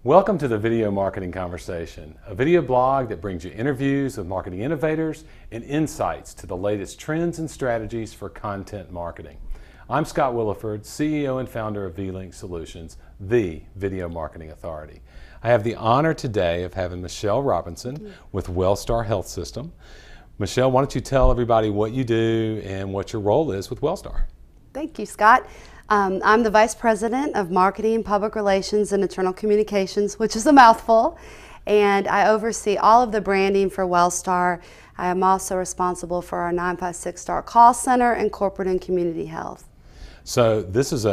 Welcome to the Video Marketing Conversation, a video blog that brings you interviews with marketing innovators and insights to the latest trends and strategies for content marketing. I'm Scott Williford, CEO and founder of vLink Solutions, the Video Marketing Authority. I have the honor today of having Michelle Robinson with Wellstar Healthsystem. Michelle, why don't you tell everybody what you do and what your role is with Wellstar? Thank you, Scott. I'm the Vice President of Marketing, Public Relations, and Internal Communications, which is a mouthful, and I oversee all of the branding for Wellstar. I am also responsible for our 956-star call center and corporate and community health. So this is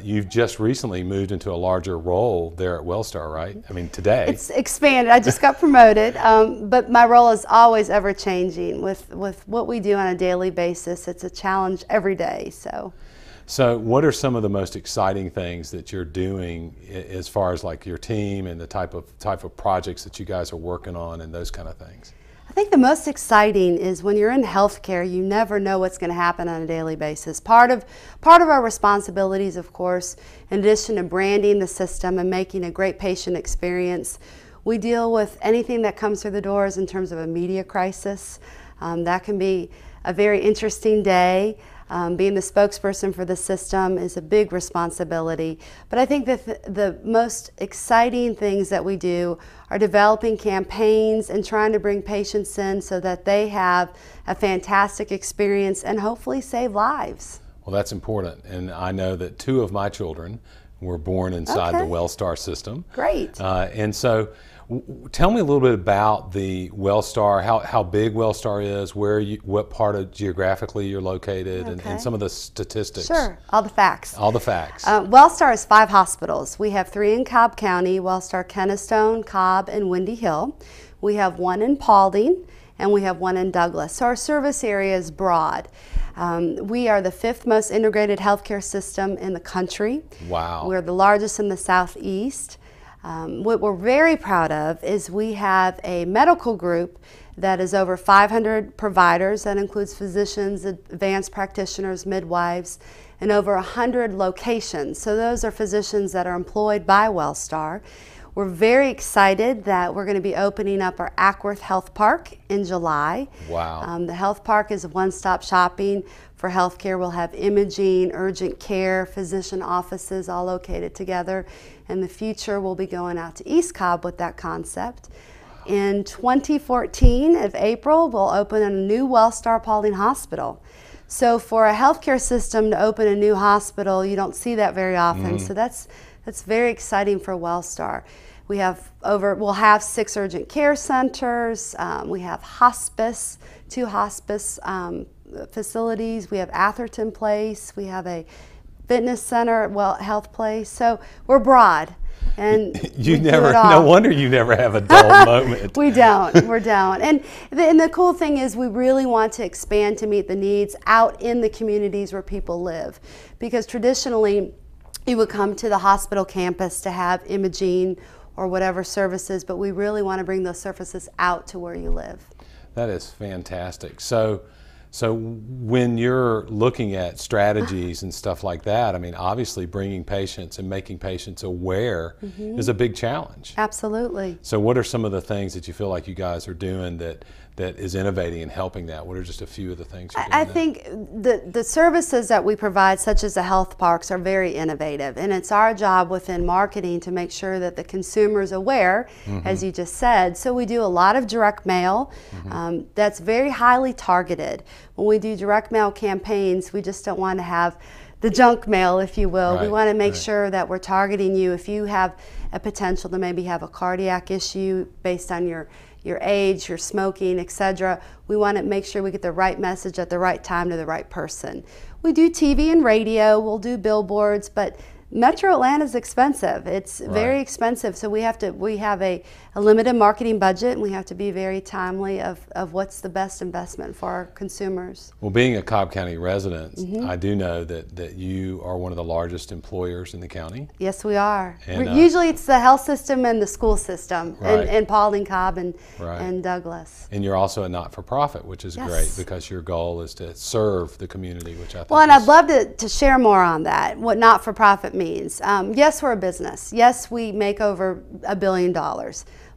you've just recently moved into a larger role there at Wellstar, right? I mean, today. It's expanded. I just got promoted, but my role is always ever changing with what we do on a daily basis. It's a challenge every day, So what are some of the most exciting things that you're doing as far as like your team and the type of projects that you guys are working on and those kind of things? I think the most exciting is when you're in healthcare, you never know what's going to happen on a daily basis. Part of our responsibilities, of course, in addition to branding the system and making a great patient experience, we deal with anything that comes through the doors in terms of a media crisis. That can be a very interesting day. Being the spokesperson for the system is a big responsibility. But I think that the most exciting things that we do are developing campaigns and trying to bring patients in so that they have a fantastic experience and hopefully save lives. Well, that's important. And I know that 2 of my children were born inside the Wellstar system. Great. And so tell me a little bit about the Wellstar, how big Wellstar is, what part of geographically you're located, and some of the statistics. Sure, all the facts. All the facts. Wellstar has 5 hospitals. We have 3 in Cobb County, Wellstar Kennestone, Cobb, and Windy Hill. We have 1 in Paulding, and we have 1 in Douglas. So our service area is broad. We are the 5th most integrated healthcare system in the country. Wow. We're the largest in the Southeast. What we're very proud of is we have a medical group that is over 500 providers. That includes physicians, advanced practitioners, midwives, and over 100 locations. So those are physicians that are employed by Wellstar. We're very excited that we're going to be opening up our Ackworth Health Park in July. Wow. The health park is one-stop shopping for healthcare. We'll have imaging, urgent care, physician offices all located together. In the future, we'll be going out to East Cobb with that concept. In 2014, of April, we'll open a new Wellstar Paulding Hospital. So for a healthcare system to open a new hospital, you don't see that very often. So that's very exciting for Wellstar. We'll have 6 urgent care centers. We have hospice, 2 hospice facilities. We have Atherton Place. We have a fitness center at Health Place. So we're broad. And no wonder you never have a dull moment. We don't. We're down. And the cool thing is we really want to expand to meet the needs out in the communities where people live. Because traditionally, you would come to the hospital campus to have imaging or whatever services, but we really want to bring those services out to where you live. That is fantastic. So when you're looking at strategies and stuff like that, I mean, obviously bringing patients and making patients aware is a big challenge. Absolutely. So what are some of the things that you feel like you guys are doing that is innovating and helping that? What are just a few of the things you're doing? I think the services that we provide, such as the health parks, are very innovative. And it's our job within marketing to make sure that the consumer is aware, as you just said. So we do a lot of direct mail that's very highly targeted. When we do direct mail campaigns, we just don't want to have the junk mail, if you will. We want to make sure that we're targeting you. If you have a potential to maybe have a cardiac issue based on your age, your smoking, etc., we want to make sure we get the right message at the right time to the right person. We do TV and radio, we'll do billboards, but Metro Atlanta is expensive. It's very expensive, so we have a limited marketing budget, and we have to be very timely of what's the best investment for our consumers. Well, being a Cobb County resident, I do know that you are one of the largest employers in the county. Yes, we are. And, usually it's the health system and the school system in Paulding, Cobb, and Douglas. And you're also a not-for-profit, which is great because your goal is to serve the community, which I think and I'd love to share more on that, what not-for-profit means. means. Yes, we're a business. Yes, we make over $1 billion.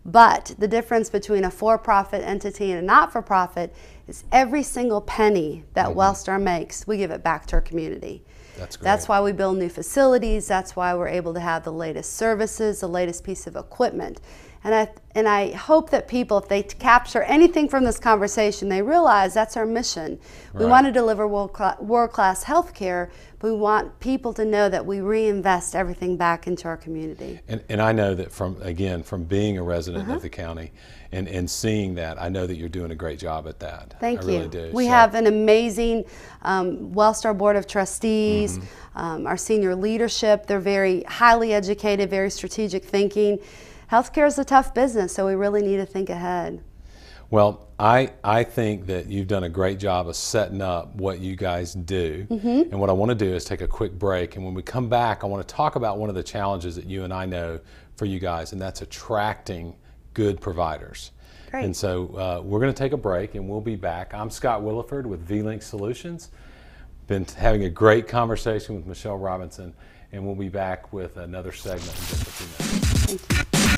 But the difference between a for-profit entity and a not-for-profit is every single penny that Wellstar makes, we give it back to our community. That's great. That's why we build new facilities. That's why we're able to have the latest services, the latest piece of equipment. And I hope that people, if they capture anything from this conversation, they realize that's our mission. We want to deliver world-class health care, but we want people to know that we reinvest everything back into our community. And I know that from being a resident of the county and seeing that, I know that you're doing a great job at that. Thank you. I really do. We have an amazing Wellstar Board of Trustees, our senior leadership. They're very highly educated, very strategic thinking. Healthcare is a tough business, so we really need to think ahead. Well, I think that you've done a great job of setting up what you guys do. And what I want to do is take a quick break. And when we come back, I want to talk about one of the challenges that you and I know for you guys, and that's attracting good providers. Great. And so we're going to take a break, and we'll be back. I'm Scott Williford with vLink Solutions. Been having a great conversation with Michelle Robinson, and we'll be back with another segment in just a few minutes. Thank you.